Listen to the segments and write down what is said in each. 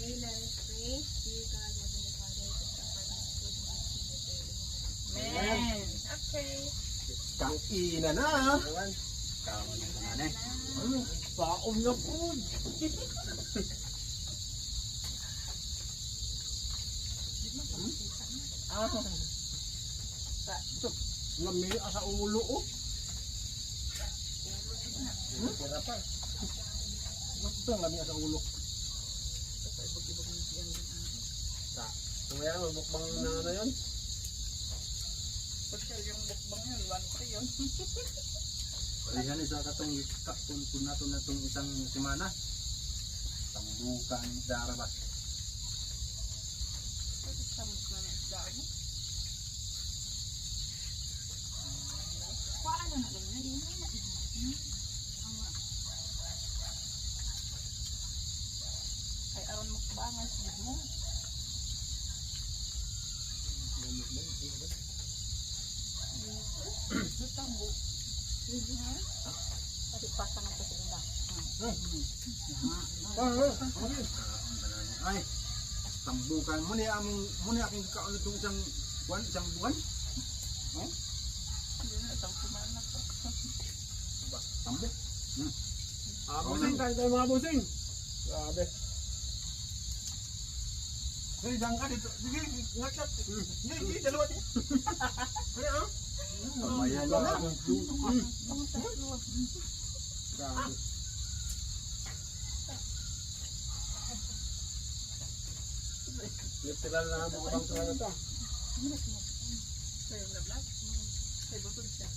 pray. Let us pray. Dear God, Heavenly Father, thank you for this food we receive Amen. Okay. Kainan na. Kaon na na. Paom na po. Lami sa ulo oh. Tira pa. Gusto lami sa ulo. Tumaya mukbang na ano yun. Social yung mukbang yun. 1-3 yun. Palihan isa katong kapunpun nato na itong isang semana. Tambukan darabas. Samot na ng isda mo. Paano na ganyan? Ay, aron mukbangan sa mo. Tambo. Kasi pasang ito sila. Ay, tambukan mo ni aking kaon itong isang buwan. Yun na, isang kumana ko. Tambuk. Busing tayo mga busing. Grabe. Hey, jangan ka dito. Sige, ngaklat. Sige, dalawa din. Ano? Pamayan na. Grabe. Literal na bukang talaga ito. Kaya na vlog. Kaya butod siya.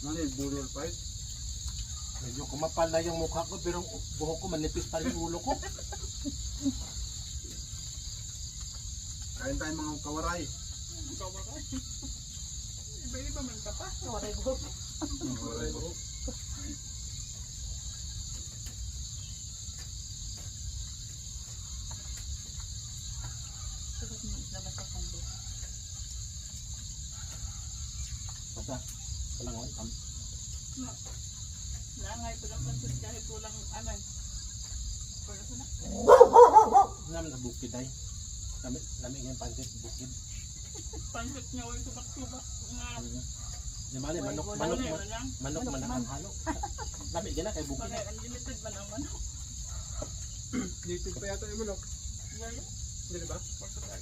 Ano yung bulol fight? Medyo kumapal na yung mukha ko pero buhok ko manipis pa rin yung ulo ko. Kain tayo mga kawaray. Kawaray. Iba-iba man ka pa. Kawaray buhok. Kawaray buhok. Sagot mo isla ba sa kondo? Basta, kalangan. Naangay pa lang pansin kahit walang anay. Wala ko na. Nam na bukid ay. Lami ng pansit bukid. Pansit niya wala subak-subak. Di mali, manok man ang halo. Lami gina kay bukid. Bagay, unlimited man ang manok. Lipid pa yata yung manok. Gaya? Hindi ba? Portugal.